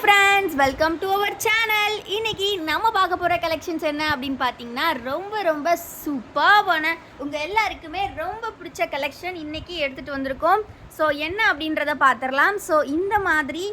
Friends, welcome to our channel. இன்னைக்கு நம்ம பார்க்க போகிற கலெக்ஷன்ஸ் என்ன அப்படின்னு பார்த்தீங்கன்னா ரொம்ப ரொம்ப சூப்பர்வான உங்கள் எல்லாருக்குமே ரொம்ப பிடிச்ச கலெக்ஷன் இன்னைக்கு எடுத்துகிட்டு வந்திருக்கோம். ஸோ என்ன அப்படின்றத பார்த்துடலாம். ஸோ இந்த மாதிரி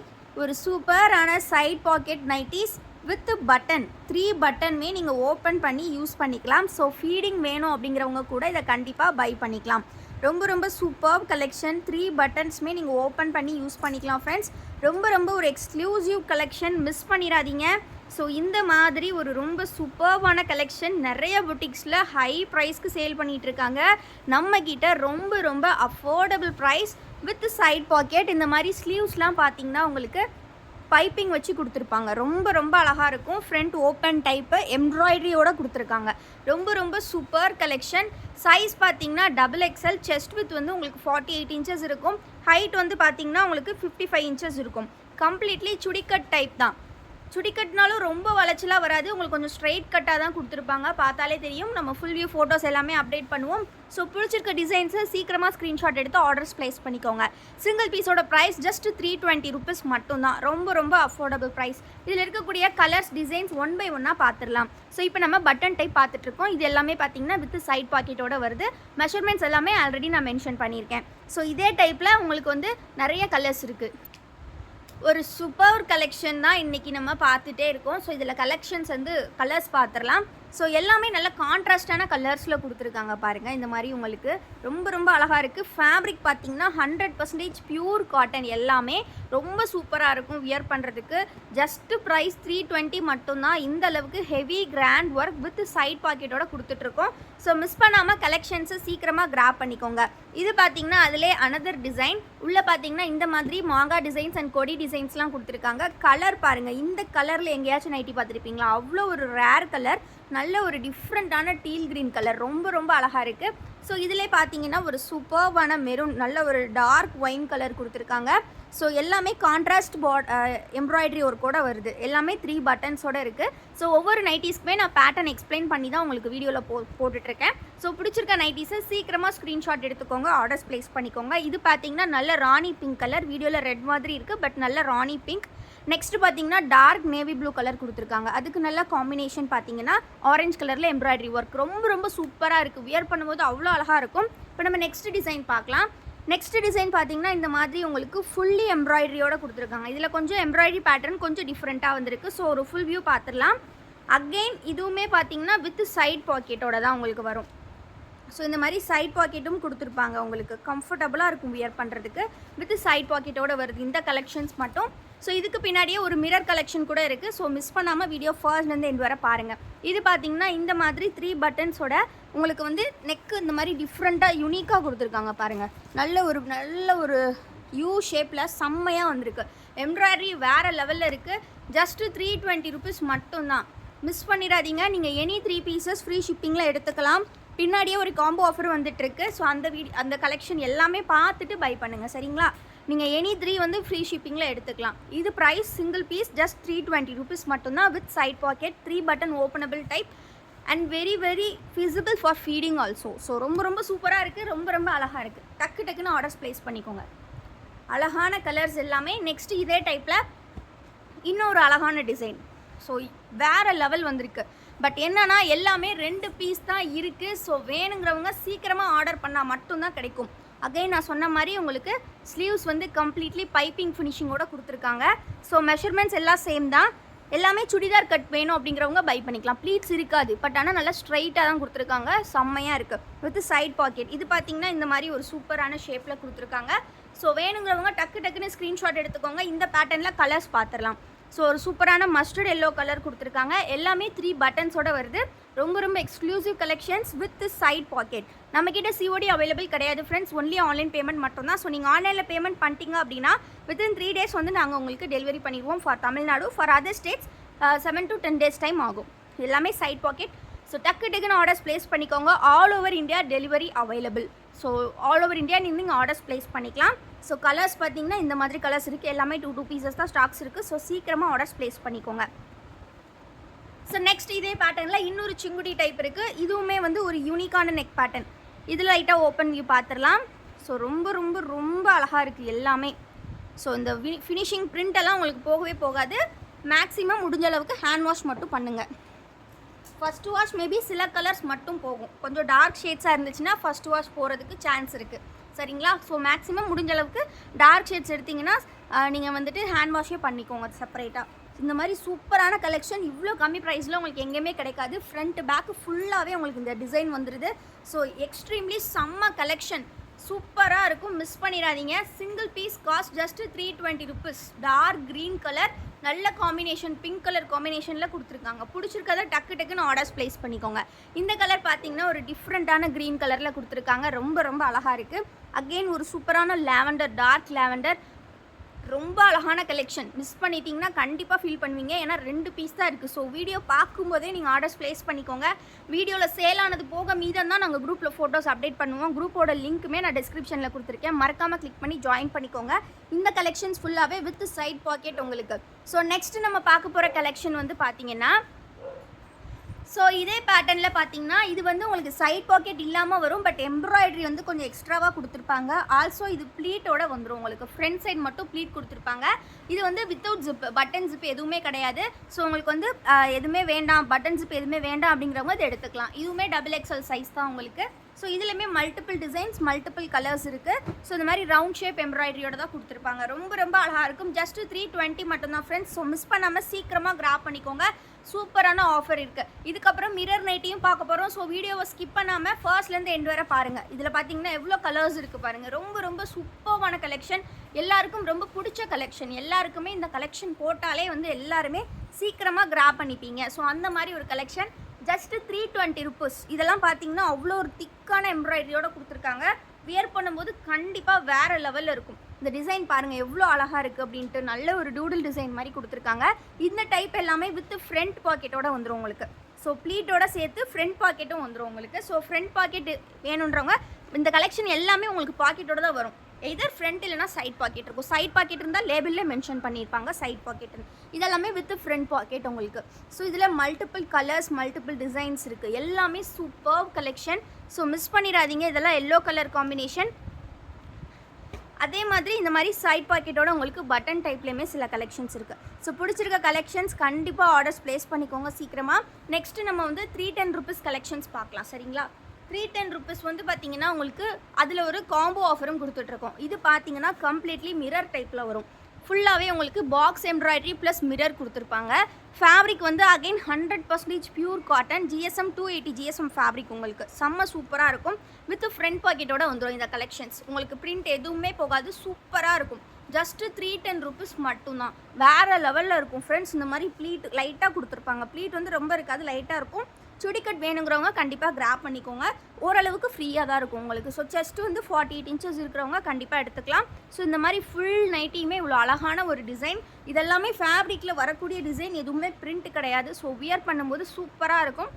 ஒரு சூப்பரான side pocket nighties with button 3 பட்டன்மே நீங்கள் ஓப்பன் பண்ணி யூஸ் பண்ணிக்கலாம். ஸோ ஃபீடிங் வேணும் அப்படிங்கிறவங்க கூட இதை கண்டிப்பாக பை பண்ணிக்கலாம். ரொம்ப ரொம்ப சூப்பர் கலெக்ஷன். 3 பட்டன்ஸுமே நீங்கள் ஓப்பன் பண்ணி யூஸ் பண்ணிக்கலாம் ஃப்ரெண்ட்ஸ். ரொம்ப ரொம்ப ஒரு எக்ஸ்க்ளூசிவ் கலெக்ஷன், மிஸ் பண்ணிடாதீங்க. ஸோ இந்த மாதிரி ஒரு ரொம்ப சூப்பர்வான கலெக்ஷன் நிறைய புட்டிக்ஸில் ஹை ப்ரைஸ்க்கு சேல் பண்ணிகிட்ருக்காங்க. நம்மக்கிட்ட ரொம்ப ரொம்ப affordable price with side pocket. இந்த மாதிரி ஸ்லீவ்ஸ்லாம் பார்த்தீங்கன்னா உங்களுக்கு பைப்பிங் வச்சு கொடுத்துருப்பாங்க. ரொம்ப ரொம்ப அழகாக இருக்கும். ஃப்ரண்ட் ஓப்பன் டைப்பு எம்ப்ராய்டரியோடு கொடுத்துருக்காங்க. ரொம்ப ரொம்ப சூப்பர் கலெக்ஷன். சைஸ் பார்த்தீங்கன்னா XXL. செஸ்ட் வித் வந்து உங்களுக்கு 48 இன்ச்சஸ் இருக்கும். ஹைட் வந்து பார்த்தீங்கன்னா உங்களுக்கு 55 இன்ச்சஸ் இருக்கும். கம்ப்ளீட்லி சுடிக்கட் டைப் தான். சுடிக்கட்னாலும் ரொம்ப வளைச்சலாக வராது. உங்களுக்கு கொஞ்சம் ஸ்ட்ரெயிட் கட்டாக தான் கொடுத்துருப்பாங்க. பார்த்தாலே தெரியும். நம்ம ஃபுல் வியூ ஃபோட்டோஸ் எல்லாமே அப்டேட் பண்ணுவோம். ஸோ பிடிச்சிருக்க டிசைன்ஸை சீக்கிரமாக ஸ்க்ரீன்ஷாட் எடுத்து ஆர்டர்ஸ் ப்ளேஸ் பண்ணிக்கோங்க. சிங்கிள் பீஸோட ப்ரைஸ் ஜஸ்ட் 320 rupees மட்டும்தான். ரொம்ப ரொம்ப அஃபோர்டபுள் ப்ரைஸ். இதில் இருக்கக்கூடிய கலர்ஸ் டிசைன்ஸ் ஒன் பை ஒன்னாக பார்த்துடலாம். ஸோ இப்போ நம்ம பட்டன் டைப் பார்த்துட்ருக்கோம். இது எல்லாமே பார்த்தீங்கன்னா வித் சைட் பாக்கெட்டோட வருது. மெஷர்மெண்ட்ஸ் எல்லாமே ஆல்ரெடி நான் மென்ஷன் பண்ணியிருக்கேன். ஸோ இதே டைப்பில் உங்களுக்கு வந்து நிறைய கலர்ஸ் இருக்குது. ஒரு சூப்பர் கலெக்ஷன் தான் இன்றைக்கி நம்ம பார்த்துட்டே இருக்கோம். ஸோ இதில் கலெக்ஷன்ஸ் வந்து கலர்ஸ் பார்த்துடலாம். ஸோ எல்லாமே நல்ல கான்ட்ராஸ்டான கலர்ஸில் கொடுத்துருக்காங்க பாருங்கள். இந்த மாதிரி உங்களுக்கு ரொம்ப ரொம்ப அழகாக இருக்குது. ஃபேப்ரிக் பார்த்திங்கன்னா 100% பியூர் காட்டன். எல்லாமே ரொம்ப சூப்பராக இருக்கும் வியர் பண்ணுறதுக்கு. ஜஸ்ட்டு ப்ரைஸ் 320 மட்டும்தான். இந்த அளவுக்கு heavy grand work with side பாக்கெட்டோட கொடுத்துட்ருக்கோம். ஸோ மிஸ் பண்ணாமல் கலெக்ஷன்ஸை சீக்கிரமாக கிராப் பண்ணிக்கோங்க. இது பார்த்திங்கன்னா அதிலே அனதர் டிசைன். உள்ளே பார்த்திங்கன்னா இந்த மாதிரி மாங்கா டிசைன்ஸ் அண்ட் கொடி டிசைன்ஸ்லாம் கொடுத்துருக்காங்க. கலர் பாருங்கள். இந்த கலரில் எங்கேயாச்சும் நைட்டி பார்த்துருப்பீங்களா? அவ்வளோ ஒரு ரேர் கலர். நல்ல ஒரு டிஃப்ரெண்ட்டான டீல் க்ரீன் கலர். ரொம்ப ரொம்ப அழகாக இருக்குது. ஸோ இதிலே பார்த்தீங்கன்னா ஒரு சூப்பர்வான மெரூன், நல்ல ஒரு டார்க் ஒயின் கலர் கொடுத்துருக்காங்க. ஸோ எல்லாமே கான்ட்ராஸ்ட் எம்ப்ராய்டரி ஒர்க்கோட வருது. எல்லாமே 3 பட்டன்ஸோடு இருக்குது. ஸோ ஒவ்வொரு நைட்டிஸ்க்குமே நான் பேட்டர்ன் எக்ஸ்பிளைன் பண்ணி தான் உங்களுக்கு வீடியோவில் போட்டுட்ருக்கேன். ஸோ பிடிச்சிருக்க நைட்டிஸை சீக்கிரமாக ஸ்க்ரீன்ஷாட் எடுத்துக்கோங்க, ஆர்டர்ஸ் ப்ளேஸ் பண்ணிக்கோங்க. இது பார்த்தீங்கன்னா நல்ல ராணி பிங்க் கலர். வீடியோவில் ரெட் மாதிரி இருக்குது, பட் நல்ல ராணி பிங்க். நெக்ஸ்ட் பார்த்தீங்கன்னா டார்க் நேவி ப்ளூ கலர் கொடுத்துருக்காங்க. அதுக்கு நல்ல காம்பினேஷன் பார்த்தீங்கன்னா ஆரஞ்சு கலரில் எம்ப்ராய்டரி ஒர்க். ரொம்ப ரொம்ப சூப்பராக இருக்குது. வியர் பண்ணும்போது அவ்வளோ அழகாக இருக்கும். இப்போ நம்ம நெக்ஸ்ட் டிசைன் பார்க்கலாம். நெக்ஸ்ட் டிசைன் பார்த்தீங்கன்னா இந்த மாதிரி உங்களுக்கு ஃபுல்லி எம்ப்ராய்டரியோடு கொடுத்துருக்காங்க. இதில் கொஞ்சம் எம்ப்ராய்டரி பேட்டர்ன் கொஞ்சம் டிஃப்ரெண்ட்டாக வந்திருக்கு. ஸோ ஒரு ஃபுல் வியூ பார்த்துடலாம். அகெயின் இதுவுமே பார்த்தீங்கன்னா வித் சைட் பாக்கெட்டோட தான் உங்களுக்கு வரும். ஸோ இந்த மாதிரி சைட் பாக்கெட்டும் கொடுத்துருப்பாங்க. உங்களுக்கு கம்ஃபர்டபுளாக இருக்கும் வியர் பண்ணுறதுக்கு. வித் சைட் பாக்கெட்டோடு வருது இந்த கலெக்ஷன்ஸ் மட்டும். ஸோ இதுக்கு பின்னாடியே ஒரு மிரர் கலெக்ஷன் கூட இருக்குது. ஸோ மிஸ் பண்ணாமல் வீடியோ ஃபர்ஸ்ட்லேருந்து எண்ட் வர பாருங்கள். இது பார்த்திங்கன்னா இந்த மாதிரி 3 பட்டன்ஸோட உங்களுக்கு வந்து நெக்கு இந்த மாதிரி டிஃப்ரெண்ட்டாக யூனிக்காக கொடுத்துருக்காங்க பாருங்கள். நல்ல ஒரு யூ ஷேப்பில் செம்மையாக வந்திருக்கு. எம்ப்ராய்டரி வேறு லெவலில் இருக்குது. ஜஸ்ட்டு 320 rupees மட்டும்தான். மிஸ் பண்ணிடாதீங்க. நீங்கள் எனி 3 pieces ஃப்ரீ ஷிப்பிங்கில் எடுத்துக்கலாம். பின்னாடியே ஒரு காம்போ ஆஃபர் வந்துட்டுருக்கு. ஸோ அந்த கலெக்ஷன் எல்லாமே பார்த்துட்டு பை பண்ணுங்கள், சரிங்களா? நீங்கள் எனி 3 வந்து ஃப்ரீ ஷிப்பிங்கில் எடுத்துக்கலாம். இது price single piece just 320 rupees மட்டும்தான். With side pocket 3 button openable type and very very feasible for feeding also. So ரொம்ப ரொம்ப சூப்பராக இருக்குது. ரொம்ப ரொம்ப அழகாக இருக்குது. டக்குன்னு ஆர்டர்ஸ் ப்ளேஸ் பண்ணிக்கோங்க. அழகான கலர்ஸ் எல்லாமே. நெக்ஸ்ட்டு இதே டைப்பில் இன்னொரு அழகான டிசைன். ஸோ வேறு லெவல் வந்திருக்கு. பட் என்னன்னா எல்லாமே 2 பீஸ் தான் இருக்குது. ஸோ வேணுங்கிறவங்க சீக்கிரமாக ஆர்டர் பண்ணால் மட்டும்தான் கிடைக்கும். அகைன் நான் சொன்ன மாதிரி உங்களுக்கு ஸ்லீவ்ஸ் வந்து கம்ப்ளீட்லி பைப்பிங் ஃபினிஷிங்கோடு கொடுத்துருக்காங்க. ஸோ மெஷர்மெண்ட்ஸ் எல்லாம் சேம் தான். எல்லாமே சுடிதார் கட் வேணும் அப்படிங்கிறவங்க பை பண்ணிக்கலாம். ப்ளீட்ஸ் இருக்காது, பட் ஆனால் நல்லா ஸ்ட்ரைட்டாக தான் கொடுத்துருக்காங்க. செம்மையாக இருக்குது. With side pocket. இது பார்த்திங்கன்னா இந்த மாதிரி ஒரு சூப்பரான ஷேப்பில் கொடுத்துருக்காங்க. ஸோ வேணுங்கிறவங்க டக்குன்னு ஸ்க்ரீன்ஷாட் எடுத்துக்கோங்க. இந்த பேட்டர்னில் கலர்ஸ் பார்த்துடலாம். ஸோ ஒரு சூப்பரான மஸ்டர்ட் எல்லோ கலர் கொடுத்துருக்காங்க. எல்லாமே 3 பட்டன்ஸோடு வருது. ரொம்ப ரொம்ப exclusive collections with side pocket. நம்மக்கிட்ட COD அவைலபிள் கிடையாது ஃப்ரெண்ட்ஸ். ஒன்லி ஆன்லைன் பேமெண்ட் மட்டும்தான். ஸோ நீங்கள் ஆன்லைனில் பேமெண்ட் பண்ணிட்டீங்க அப்படின்னா வித்தின் 3 days வந்து நாங்கள் உங்களுக்கு டெலிவரி பண்ணிடுவோம் for Tamil Nadu. For other states 7 to 10 days time ஆகும். எல்லாமே சைட் பாக்கெட். ஸோ டக்குன்னு ஆர்டர்ஸ் ப்ளேஸ் பண்ணிக்கோங்க. All over India delivery available. So all over India நீங்கள் ஆர்டர்ஸ் ப்ளேஸ் பண்ணிக்கலாம். ஸோ கலர்ஸ் பார்த்தீங்கன்னா இந்த மாதிரி கலர்ஸ் இருக்குது. எல்லாமே 2 pieces தான் ஸ்டாக்ஸ் இருக்குது. ஸோ சீக்கிரமாக ஆர்டர்ஸ் ப்ளேஸ் பண்ணிக்கோங்க. ஸோ நெக்ஸ்ட் இதே பேட்டர்னில் இன்னொரு சிங்குடி டைப் இருக்குது. இதுவுமே வந்து ஒரு யூனிக்கான நெக் பேட்டர்ன். இதில் லைட்டாக ஓப்பன் வியூ பார்த்துடலாம். ஸோ ரொம்ப ரொம்ப ரொம்ப அழகாக இருக்குது எல்லாமே. ஸோ இந்த ஃபினிஷிங் பிரிண்ட் எல்லாம் உங்களுக்கு போகவே போகாது. மேக்ஸிமம் முடிஞ்ச அளவுக்கு ஹேண்ட் வாஷ் மட்டும் பண்ணுங்கள். ஃபஸ்ட்டு வாஷ் மேபி சில கலர்ஸ் மட்டும் போகும். கொஞ்சம் டார்க் ஷேட்ஸாக இருந்துச்சுன்னா ஃபஸ்ட்டு வாஷ் போகிறதுக்கு சான்ஸ் இருக்குது. சரிங்களா? ஸோ மேக்ஸிமம் முடிஞ்ச அளவுக்கு டார்க் ஷேட்ஸ் எடுத்திங்கன்னா நீங்கள் வந்துட்டு ஹேண்ட் வாஷே பண்ணிக்கோங்க செப்பரேட்டாக. இந்த மாதிரி சூப்பரான கலெக்ஷன் இவ்வளோ கம்மி ப்ரைஸில் உங்களுக்கு எங்கேயுமே கிடைக்காது. ஃப்ரண்ட் பேக்கு ஃபுல்லாகவே உங்களுக்கு இந்த டிசைன் வந்துடுது. ஸோ எக்ஸ்ட்ரீம்லி செம்ம கலெக்ஷன், சூப்பராக இருக்கும், மிஸ் பண்ணிடாதீங்க. Single piece cost just 320 rupees. Dark green colour, நல்ல காம்பினேஷன், பிங்க் கலர் காம்பினேஷனில் கொடுத்துருக்காங்க. பிடிச்சிருக்கதை டக்கு டக்குன்னு ஆர்டர்ஸ் ப்ளேஸ் பண்ணிக்கோங்க. இந்த கலர் பார்த்தீங்கன்னா ஒரு டிஃப்ரெண்ட்டான க்ரீன் கலரில் கொடுத்துருக்காங்க. ரொம்ப ரொம்ப அழகாக இருக்குது. அகெயின் ஒரு சூப்பரான லேவண்டர், டார்க் லேவண்டர், ரொம்ப அழகான கலெக்ஷன். மிஸ் பண்ணிட்டீங்கன்னா கண்டிப்பாக ஃபீல் பண்ணுவீங்க. ஏன்னா 2 பீஸ் தான் இருக்குது. ஸோ வீடியோ பார்க்கும்போதே நீங்கள் ஆர்டர்ஸ் ப்ளேஸ் பண்ணிக்கோங்க. வீடியோவில் சேல் ஆனது போக மீதம் தான் நாங்கள் குரூப்பில் ஃபோட்டோஸ் அப்டேட் பண்ணுவோம். குரூப்போட லிங்க்குமே நான் டிஸ்கிரிப்ஷனில் கொடுத்துருக்கேன். மறக்காமல் கிளிக் பண்ணி ஜாயின் பண்ணிக்கோங்க. இந்த கலெக்ஷன்ஸ் ஃபுல்லாகவே வித் சைட் பாக்கெட் உங்களுக்கு. ஸோ நெக்ஸ்ட் நம்ம பார்க்க போகிற கலெக்ஷன் வந்து பார்த்தீங்கன்னா, ஸோ இதே பேட்டர்னில் பார்த்தீங்கன்னா இது வந்து உங்களுக்கு சைட் பாக்கெட் இல்லாமல் வரும். பட் எம்ப்ராய்டரி வந்து கொஞ்சம் எக்ஸ்ட்ராவாக கொடுத்துருப்பாங்க. ஆல்சோ இது ப்ளீட்டோட வந்துடும் உங்களுக்கு. ஃப்ரண்ட் சைட் மட்டும் ப்ளீட் கொடுத்துருப்பாங்க. இது வந்து வித்தவுட் ஜிப், பட்டன் ஜிப் எதுவுமே கிடையாது. ஸோ உங்களுக்கு வந்து எதுவுமே வேண்டாம், பட்டன் ஜிப் எதுவுமே வேண்டாம் அப்படிங்கிறவங்க இதை எடுத்துக்கலாம். இதுவுமே XXL சைஸ் தான் உங்களுக்கு. ஸோ இதுலையுமே மல்டிபிள் டிசைன்ஸ், மல்டிபிள் கலர்ஸ் இருக்குது. ஸோ இந்த மாதிரி ரவுண்ட் ஷேப் எம்ப்ராய்டரியோட தான் கொடுத்துருப்பாங்க. ரொம்ப ரொம்ப அழகாக இருக்கும். ஜஸ்ட் 320 மட்டும்தான் ஃப்ரெண்ட்ஸ். ஸோ மிஸ் பண்ணாமல் சீக்கிரமாக கிராப் பண்ணிக்கோங்க. சூப்பரான ஆஃபர் இருக்குது. இதுக்கப்புறம் மிரர் நைட்டியும் பார்க்க போகிறோம். ஸோ வீடியோவை ஸ்கிப் பண்ணாமல் ஃபர்ஸ்ட்லேருந்து எண்ட் வரை பாருங்கள். இதில் பார்த்தீங்கன்னா எவ்வளோ கலர்ஸ் இருக்குது பாருங்கள். ரொம்ப ரொம்ப சூப்பரான கலெக்ஷன், எல்லாருக்கும் ரொம்ப பிடிச்ச கலெக்ஷன். எல்லாருக்குமே இந்த கலெக்ஷன் போட்டாலே வந்து எல்லாருமே சீக்கிரமாக கிராப் பண்ணிப்பீங்க. ஸோ அந்த மாதிரி ஒரு கலெக்ஷன் ஜஸ்ட் 320 rupees. இதெல்லாம் பார்த்தீங்கன்னா அவ்வளோ ஒரு திக்கான எம்ப்ராய்டரியோட கொடுத்துருக்காங்க. வியர் பண்ணும்போது கண்டிப்பாக வேறு லெவலில் இருக்கும். இந்த டிசைன் பாருங்கள் எவ்வளோ அழகாக இருக்குது அப்படின்ட்டு. நல்ல ஒரு டூடில் டிசைன் மாதிரி கொடுத்துருக்காங்க. இந்த டைப் எல்லாமே வித் ஃப்ரண்ட் பாக்கெட்டோட வந்துடும் உங்களுக்கு. ஸோ ப்ளீட்டோட சேர்த்து ஃப்ரண்ட் பாக்கெட்டும் வந்துடும் உங்களுக்கு. ஸோ ஃப்ரண்ட் பாக்கெட் வேணுன்றவங்க இந்த கலெக்ஷன் எல்லாமே உங்களுக்கு பாக்கெட்டோட தான் வரும். எதர் ஃப்ரண்ட் இல்லைனா சைட் பாக்கெட் இருக்கும். சைட் பாக்கெட் இருந்தால் லேபிளில் மென்ஷன் பண்ணியிருப்பாங்க சைட் பாக்கெட். இதெல்லாமே வித் ஃப்ரண்ட் பாக்கெட் உங்களுக்கு. ஸோ இதில் மல்டிபிள் கலர்ஸ், மல்டிபிள் டிசைன்ஸ் இருக்குது. எல்லாமே சூப்பர் கலெக்ஷன். ஸோ மிஸ் பண்ணிடாதீங்க. இதெல்லாம் எல்லோ கலர் காம்பினேஷன். அதே மாதிரி இந்த மாதிரி சைட் பாக்கெட்டோட உங்களுக்கு பட்டன் டைப்லேயுமே சில கலெக்ஷன்ஸ் இருக்குது. ஸோ பிடிச்சிருக்க கலெக்ஷன்ஸ் கண்டிப்பாக ஆர்டர்ஸ் ப்ளேஸ் பண்ணிக்கோங்க சீக்கிரமாக. நெக்ஸ்ட்டு நம்ம வந்து 310 rupees கலெக்ஷன்ஸ் பார்க்கலாம். சரிங்களா? 310 rupees வந்து பார்த்தீங்கன்னா உங்களுக்கு அதில் ஒரு காம்போ ஆஃபரும் கொடுத்துட்ருக்கோம். இது பார்த்தீங்கன்னா கம்ப்ளீட்லி மிரர் டைப்பில் வரும். ஃபுல்லாகவே உங்களுக்கு பாக்ஸ் எம்ப்ராய்டரி ப்ளஸ் மிரர் கொடுத்துருப்பாங்க. ஃபேப்ரிக் வந்து again 100% pure cotton, GSM 280 GSM fabric உங்களுக்கு. செம்ம சூப்பராக இருக்கும். வித் ஃப்ரண்ட் பாக்கெட்டோட வந்துடும் இந்த கலெக்ஷன்ஸ். உங்களுக்கு பிரிண்ட் எதுவுமே போகாது, சூப்பராக இருக்கும். ஜஸ்ட்டு 310 rupees மட்டும்தான். வேறு லெவலில் இருக்கும் ஃப்ரெண்ட்ஸ். இந்த மாதிரி ப்ளீட் லைட்டாக கொடுத்துருப்பாங்க. ப்ளீட் வந்து ரொம்ப இருக்காது, லைட்டாக இருக்கும். சுடிக்கட் வேணுங்கிறவங்க கண்டிப்பாக கிராப் பண்ணிக்கோங்க. ஓரளவுக்கு ஃப்ரீயாக தான் இருக்கும் உங்களுக்கு. ஸோ செஸ்ட் வந்து 48 inches இருக்கிறவங்க கண்டிப்பாக எடுத்துக்கலாம். ஸோ இந்த மாதிரி ஃபுல் நைட்டியுமே இவ்வளோ அழகான ஒரு டிசைன். இதெல்லாமே ஃபேப்ரிக்கில் வரக்கூடிய டிசைன், எதுவுமே பிரிண்ட் கிடையாது. ஸோ வியர் பண்ணும்போது சூப்பராக இருக்கும்.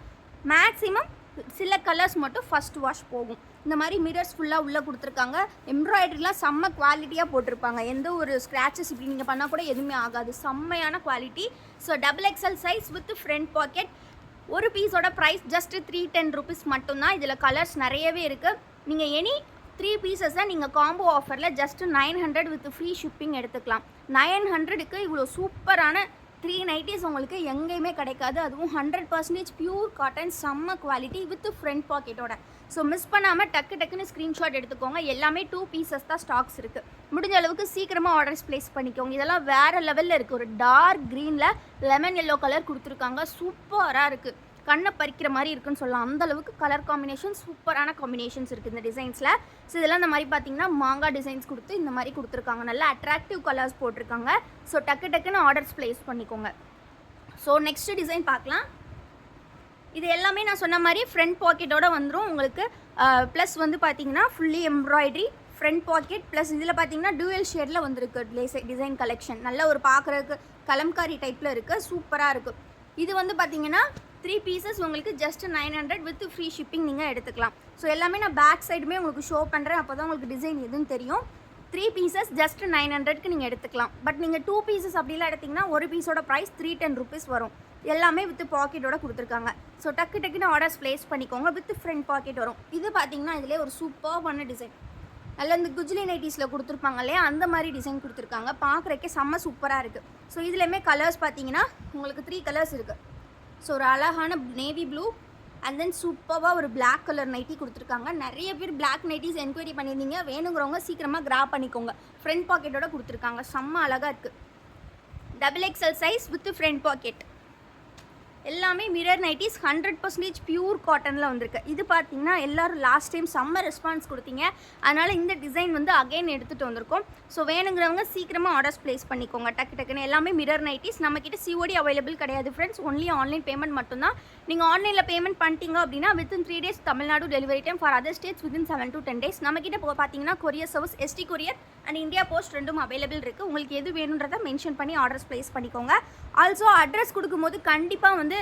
மேக்ஸிமம் சில கலர்ஸ் மட்டும் ஃபஸ்ட் வாஷ் போகும். இந்த மாதிரி மிரர்ஸ் ஃபுல்லாக உள்ளே கொடுத்துருக்காங்க. எம்ப்ராய்டரிலாம் செம்ம குவாலிட்டியாக போட்டிருப்பாங்க. எந்த ஒரு ஸ்க்ராச்சஸ் இப்படி நீங்கள் பண்ணால் கூட எதுவுமே ஆகாது. செம்மையான quality. So XXL size with front packet. ஒரு பீஸோட ப்ரைஸ் ஜஸ்ட் 310 rupees மட்டும்தான். இதில் கலர்ஸ் நிறையவே இருக்குது. நீங்கள் எனி 3 pieces நீங்கள் காம்போ ஆஃபரில் ஜஸ்ட் 900 வித் ஃப்ரீ ஷிப்பிங் எடுத்துக்கலாம். 900க்கு இவ்வளோ சூப்பரான 3 நைட்டிஸ் உங்களுக்கு எங்கேயுமே கிடைக்காது. அதுவும் 100% பியூர் காட்டன், செம்ம குவாலிட்டி வித் ஃப்ரண்ட் பாக்கெட்டோட. ஸோ மிஸ் பண்ணாமல் டக்கு டக்குன்னு ஸ்க்ரீன்ஷாட் எடுத்துக்கோங்க. எல்லாமே 2 pieces தான் ஸ்டாக்ஸ் இருக்குது. முடிஞ்ச அளவுக்கு சீக்கிரமாக ஆர்டர்ஸ் ப்ளேஸ் பண்ணிக்கோங்க. இதெல்லாம் வேறு லெவலில் இருக்குது. ஒரு டார்க் க்ரீனில் லெமன் எல்லோ கலர் கொடுத்துருக்காங்க. சூப்பராக இருக்குது. கண்ணை பறிக்கிற மாதிரி இருக்குன்னு சொல்லலாம். அந்தளவுக்கு கலர் காம்பினேஷன், சூப்பரான காம்பினேஷன்ஸ் இருக்குது இந்த டிசைன்ஸில். ஸோ இதெல்லாம் இந்த மாதிரி பார்த்தீங்கன்னா மாங்காய் டிசைன்ஸ் கொடுத்து இந்த மாதிரி கொடுத்துருக்காங்க. நல்லா அட்ராக்டிவ் கலர்ஸ் போட்டிருக்காங்க. ஸோ டக்கு டக்குன்னு ஆர்டர்ஸ் ப்ளேஸ் பண்ணிக்கோங்க. ஸோ நெக்ஸ்ட் டிசைன் பார்க்கலாம். இது எல்லாமே நான் சொன்ன மாதிரி ஃப்ரண்ட் பாக்கெட்டோட வந்துடும் உங்களுக்கு. ப்ளஸ் வந்து பார்த்தீங்கன்னா fully embroidery front packet plus இதில் பார்த்தீங்கன்னா டூயல் ஷேடில் வந்துருக்கு டிசைன் கலெக்ஷன். நல்ல ஒரு பார்க்குறதுக்கு கலம்காரி டைப்பில் இருக்குது. சூப்பராக இருக்குது. இது வந்து பார்த்தீங்கன்னா 3 pieces உங்களுக்கு ஜஸ்ட் 900 வித் ஃப்ரீ ஷிப்பிங் நீங்கள் எடுத்துக்கலாம். ஸோ எல்லாமே நான் பேக் சைடுமே உங்களுக்கு ஷோ பண்ணுறேன். அப்போ தான் உங்களுக்கு டிசைன் எதுன்னு தெரியும். 3 pieces ஜஸ்ட் 900க்கு நீங்கள் எடுத்துக்கலாம். பட் நீங்கள் 2 pieces அப்படிலாம் எடுத்திங்கன்னா ஒரு பீஸோட ப்ரைஸ் 310 rupees வரும். எல்லாமே வித் பாக்கெட்டோட கொடுத்துருக்காங்க. ஸோ டக்குன்னு ஆர்டர்ஸ் ப்ளேஸ் பண்ணிக்கோங்க. வித் ஃப்ரண்ட் பாக்கெட் வரும். இது பார்த்தீங்கன்னா இதிலே ஒரு சூப்பர்பான டிசைன். அதில் இந்த குஜ்லி நைட்டிஸில் கொடுத்துருப்பாங்க இல்லையா, அந்த மாதிரி டிசைன் கொடுத்துருக்காங்க. பார்க்குறக்கே செம்ம சூப்பராக இருக்குது. ஸோ இதுலேயுமே கலர்ஸ் பார்த்தீங்கன்னா உங்களுக்கு 3 கலர்ஸ் இருக்குது. ஸோ ஒரு அழகான நேவி ப்ளூ அண்ட் தென் சூப்பராக ஒரு பிளாக் கலர் நைட்டி கொடுத்துருக்காங்க. நிறைய பேர் பிளாக் நைட்டிஸ் என்கொயரி பண்ணியிருந்தீங்க. வேணுங்கிறவங்க சீக்கிரமாக கிராப் பண்ணிக்கோங்க. ஃப்ரண்ட் பாக்கெட்டோட கொடுத்துருக்காங்க. செம்ம அழகாக இருக்குது. XXL size with front packet. எல்லாமே மிரர் நைட்டிஸ் 100% பியூர் காட்டனில் வந்திருக்கு. இது பார்த்தீங்கன்னா எல்லோரும் லாஸ்ட் டைம் செம்ம ரெஸ்பான்ஸ் கொடுத்தீங்க. அதனால் இந்த டிசைன் வந்து அகைன் எடுத்துகிட்டு வந்திருக்கோம். ஸோ வேணுங்கிறவங்க சீக்கிரமாக ஆர்டர்ஸ் ப்ளேஸ் பண்ணிக்கோங்க. டக்குன்னு எல்லாமே மிரர் நைட்டிஸ். நம்மக்கிட்ட COD அவைலபிள் கிடையாது ஃப்ரெண்ட்ஸ். ஒன்லி ஆன்லைன் பேமெண்ட் மட்டும்தான். நீங்கள் ஆன்லைனில் பேமெண்ட் பண்ணிட்டீங்க அப்படின்னா within 3 days Tamil Nadu delivery time. For other states within 7 to 10 days. நம்மக்கிட்ட பார்த்தீங்கன்னா courier service ST courier and India post ரெண்டும் அவைலபிள் இருக்குது. உங்களுக்கு எது வேணுன்றதை மென்ஷன் பண்ணி ஆர்டர்ஸ் ப்ளேஸ் பண்ணிக்கோங்க. ஆல்சோ அட்ரஸ் கொடுக்கும்போது கண்டிப்பாக வந்து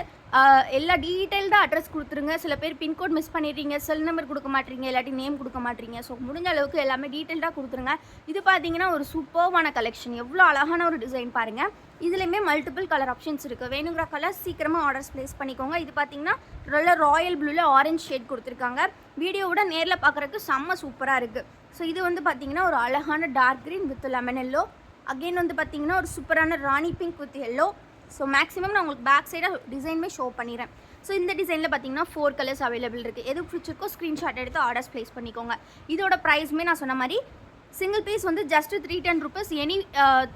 எல்லா டீட்டெயில்டாக அட்ரஸ் கொடுத்துருங்க. சில பேர் பின்கோட் மிஸ் பண்ணிடுறீங்க, செல் நம்பர் கொடுக்க மாட்டீங்க, இல்லாட்டி நேம் கொடுக்க மாட்டீங்க. ஸோ முடிஞ்ச அளவுக்கு எல்லாமே டீட்டெயில்டாக கொடுத்துருங்க. இது பார்த்தீங்கன்னா ஒரு சூப்பர்வான கலெக்ஷன். எவ்வளோ அழகான ஒரு டிசைன் பாருங்கள். இதுலேயுமே மல்டிபிள் கலர் ஆப்ஷன்ஸ் இருக்குது. வேணுங்கிற கலர் சீக்கிரமாக ஆர்டர்ஸ் ப்ளேஸ் பண்ணிக்கோங்க. இது பார்த்தீங்கன்னா நல்ல ராயல் ப்ளூவில் ஆரஞ்ச் ஷேட் கொடுத்துருக்காங்க. வீடியோவோட நேரில் பார்க்குறதுக்கு செம்ம சூப்பராக இருக்குது. ஸோ இது வந்து பார்த்தீங்கன்னா ஒரு அழகான dark green with lemon yellow. Again வந்து பார்த்தீங்கன்னா ஒரு சூப்பரான rani pink with yellow. So maximum நான் உங்களுக்கு பேக் சைடாக டிசைனுமே ஷோ பண்ணிடுறேன். ஸோ இந்த டிசைனில் பார்த்தீங்கன்னா 4 கலர்ஸ் அவைலபிள் இருக்குது. எது பிடிச்சிருக்கோ ஸ்க்ரீன்ஷாட் எடுத்து ஆர்டர்ஸ் ப்ளேஸ் பண்ணிக்கோங்க. இதோட ப்ரைஸுமே நான் சொன்ன மாதிரி சிங்கிள் பீஸ் வந்து ஜஸ்ட் 310 rupees. எனி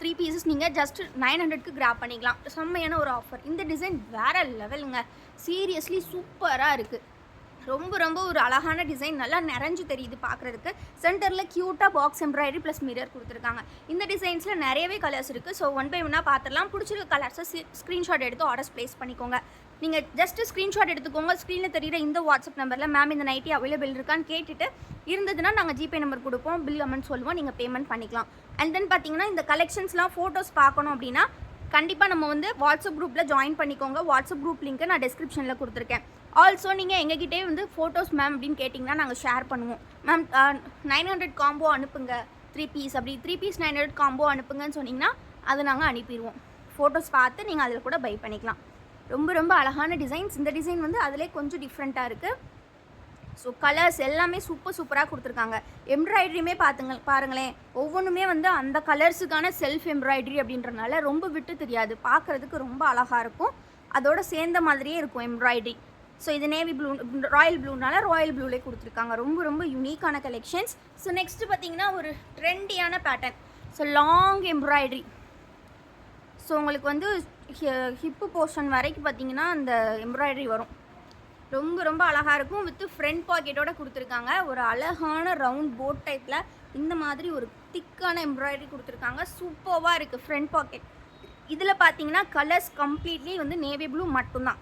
3 pieces நீங்கள் ஜஸ்ட் 900க்கு கிராப் பண்ணிக்கலாம். செம்மையான ஒரு ஆஃபர். இந்த டிசைன் வேறு லெவலுங்க. சீரியஸ்லி சூப்பராக இருக்குது. ரொம்ப ஒரு அழகான டிசைன். நல்லா நிறைஞ்சு தெரியுது பார்க்குறதுக்கு. சென்டரில் க்யூட்டாக பாக்ஸ் எம்ப்ராய்டரி ப்ளஸ் மிரர் கொடுத்துருக்காங்க. இந்த டிசைன்ஸில் நிறையவே கலர்ஸ் இருக்குது. ஸோ 1 by 1 பார்த்துடலாம். பிடிச்சிருக்க கலர்ஸை ஸ்க்ரீன்ஷாட் எடுத்து ஆர்டர்ஸ் ப்ளேஸ் பண்ணிக்கோங்க. நீங்கள் ஜஸ்ட்டு ஸ்க்ரீன்ஷாட் எடுத்துக்கோங்க. ஸ்க்ரீனில் தெரியுற இந்த வாட்ஸ்அப் நம்பரில் மேம் இந்த நைட்டி அவைலபிள் இருக்கான்னு கேட்டுட்டு இருந்ததுன்னா நாங்கள் ஜிபே நம்பர் கொடுப்போம், பில் அமௌண்ட் சொல்லுவோம், நீங்கள் பேமெண்ட் பண்ணிக்கலாம். அண்ட் தென் பார்த்தீங்கன்னா இந்த கலெக்ஷன்ஸ்லாம் ஃபோட்டோஸ் பார்க்கணும் அப்படின்னா கண்டிப்பாக நம்ம வந்து வாட்ஸ்அப் குரூப்பில் ஜாயின் பண்ணிக்கோங்க. வாட்ஸ்அப் குரூப் லிங்க்கை நான் டிஸ்கிரிப்ஷனில் கொடுத்துருக்கேன். ஆல்சோ நீங்கள் எங்ககிட்டே வந்து ஃபோட்டோஸ் மேம் அப்படின்னு கேட்டிங்கன்னா நாங்கள் ஷேர் பண்ணுவோம். மேம் 900 காம்போ அனுப்புங்க 3 piece அப்படி 3 piece 900 காம்போ அனுப்புங்கன்னு சொன்னிங்கன்னா அதை நாங்கள் அனுப்பிடுவோம். ஃபோட்டோஸ் பார்த்து நீங்கள் அதில் கூட பை பண்ணிக்கலாம். ரொம்ப அழகான டிசைன்ஸ். இந்த டிசைன் வந்து அதிலே கொஞ்சம் டிஃப்ரெண்ட்டாக இருக்குது. ஸோ கலர்ஸ் எல்லாமே சூப்பராக கொடுத்துருக்காங்க. எம்ப்ராய்டரியுமே பாருங்களேன். ஒவ்வொன்றுமே வந்து அந்த கலர்ஸுக்கான செல்ஃப் எம்ப்ராய்டரி அப்படின்றனால ரொம்ப விட்டு தெரியாது. பார்க்குறதுக்கு ரொம்ப அழகாக இருக்கும். அதோட சேர்ந்த மாதிரியே இருக்கும் எம்ப்ராய்டரி. ஸோ இது நேவி ப்ளூ ராயல் ப்ளூனால ராயல் ப்ளூலே கொடுத்துருக்காங்க. ரொம்ப யூனிக்கான கலெக்ஷன்ஸ். ஸோ நெக்ஸ்ட்டு பார்த்தீங்கன்னா ஒரு ட்ரெண்டியான pattern. So long embroidery. So உங்களுக்கு வந்து ஹிப்பு போர்ஷன் வரைக்கும் பார்த்தீங்கன்னா அந்த எம்ப்ராய்டரி வரும். ரொம்ப அழகாக இருக்கும். வித் ஃப்ரண்ட் பாக்கெட்டோட கொடுத்துருக்காங்க. ஒரு அழகான ரவுண்ட் போட் டைப்பில் இந்த மாதிரி ஒரு திக்கான எம்ப்ராய்டரி கொடுத்துருக்காங்க. சூப்பராக இருக்குது ஃப்ரண்ட் பாக்கெட். இதில் பார்த்தீங்கன்னா கலர்ஸ் கம்ப்ளீட்லி வந்து நேவி ப்ளூ மட்டும்தான்.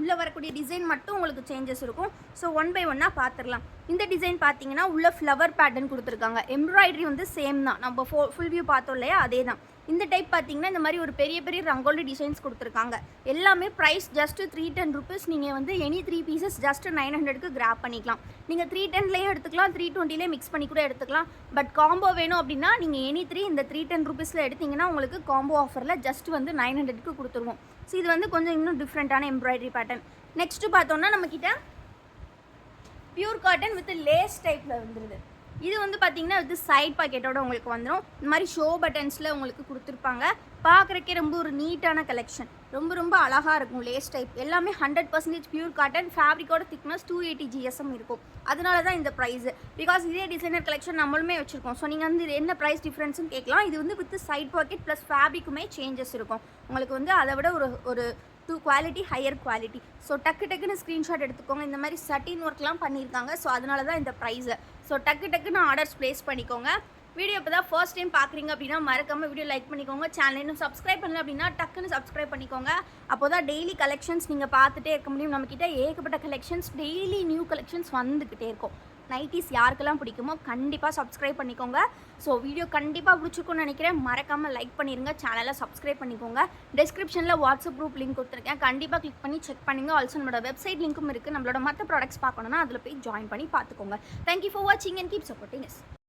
உள்ளே வரக்கூடிய டிசைன் மட்டும் உங்களுக்கு சேஞ்சஸ் இருக்கும். ஸோ 1 by 1 பார்த்துடலாம். இந்த டிசைன் பார்த்தீங்கன்னா உள்ள ஃப்ளவர் பேட்டர்ன் கொடுத்துருக்காங்க. எம்ப்ராய்டரி வந்து சேம் தான். நம்ம ஃபுல் வியூ பார்த்தோம் இல்லையா, அதே தான். இந்த டைப் பார்த்தீங்கன்னா இந்த மாதிரி ஒரு பெரிய ரங்கோலி டிசைன்ஸ் கொடுத்துருக்காங்க. எல்லாமே ப்ரைஸ் ஜஸ்ட் 310 rupees. நீங்கள் வந்து எனி 3 pieces ஜஸ்ட் 900க்கு கிராப் பண்ணிக்கலாம். நீங்கள் 310லேயும் எடுத்துக்கலாம், 320லேயே மிக்ஸ் பண்ணி கூட எடுத்துக்கலாம். பட் காம்போ வேணும் அப்படின்னா நீங்கள் எனி 3 இந்த 310 rupeesல எடுத்திங்கன்னா உங்களுக்கு காம்போ ஆஃபரில் ஜஸ்ட் வந்து 900க்கு கொடுத்துருவோம். ஸோ இது வந்து கொஞ்சம் இன்னும் டிஃப்ரெண்ட்டான எம்ப்ராய்டரி பேட்டர்ன். நெக்ஸ்ட்டு பார்த்தோன்னா நம்மக்கிட்ட பியூர் காட்டன் வித் லேஸ் டைப்பில் வந்துடுது. இது வந்து பார்த்தீங்கன்னா இது சைட் பாக்கெட்டோட உங்களுக்கு வந்துடும். இந்த மாதிரி ஷோ பட்டன்ஸில் உங்களுக்கு கொடுத்துருப்பாங்க. பார்க்குறக்கே ரொம்ப ஒரு நீட்டான கலெக்ஷன். ரொம்ப அழகாக இருக்கும். லேஸ் டைப் எல்லாமே 100% பியூர் காட்டன். ஃபேப்ரிக்கோட திக்னஸ் 280 GSM இருக்கும். அதனால தான் இந்த ப்ரைஸு. பிகாஸ் இதே டிசைனர் கலெக்ஷன் நம்மளுமே வச்சுருக்கோம். ஸோ நீங்கள் வந்து என்ன ப்ரைஸ் டிஃப்ரென்ஸுன்னு கேட்கலாம். இது வந்து வித் சைட் பாக்கெட் ப்ளஸ் ஃபேப்ரிக்குமே சேஞ்சஸ் இருக்கும். உங்களுக்கு வந்து அதை விட ஒரு 2 குவாலிட்டி ஹையர் குவாலிட்டி. ஸோ டக்குன்னு ஸ்க்ரீன்ஷாட் எடுத்துக்கோங்க. இந்த மாதிரி சட்டின் ஒர்க்லாம் பண்ணியிருக்காங்க. ஸோ அதனால தான் இந்த ப்ரைஸு. ஸோ டக்குன்னு ஆர்டர்ஸ் ப்ளேஸ் பண்ணிக்கோங்க. வீடியோ இப்போ தான் ஃபர்ஸ்ட் டைம் பார்க்குறீங்க அப்படின்னா மறக்காமல் வீடியோ லைக் பண்ணிக்கோங்க. சேனல் இன்னும் சப்ஸ்கிரைப் பண்ணல அப்படின்னா டக்குன்னு சப்ஸ்கிரைப் பண்ணிக்கோங்க. அப்போ தான் டெய்லி கலெக்ஷன்ஸ் நீங்கள் பார்த்துட்டே இருக்க முடியும். நம்மக்கிட்ட ஏகப்பட்ட கலெக்ஷன்ஸ் டெய்லி நியூ கலெக்ஷன்ஸ் வந்துக்கிட்டே இருக்கும். நைட்டிஸ் யாருக்கெல்லாம் பிடிக்குமோ கண்டிப்பாக சப்ஸ்கிரைப் பண்ணிக்கோங்க. ஸோ வீடியோ கண்டிப்பாக பிடிச்சிருக்குன்னு நினைக்கிறேன். மறக்காமல் லைக் பண்ணிடுங்க, சேனலை சப்ஸ்கிரைப் பண்ணிக்கோங்க. டிஸ்கிரிப்ஷனில் வாட்ஸ்அப் குரூப் லிங்க் கொடுத்துருக்கேன். கண்டிப்பாக கிளிக் பண்ணி செக் பண்ணுங்கள். ஆல்சோ நம்மளோட வெப்சைட் லிங்க்கும் இருக்குது. நம்மளோட மற்ற ப்ராடக்ட்ஸ் பார்க்கணுன்னா அதில் போய் ஜாயின் பண்ணி பார்த்துக்கோங்க. தேங்க்யூ ஃபார் வாட்சிங் அண்ட் கீப் சப்போர்ட்டிங் எஸ்.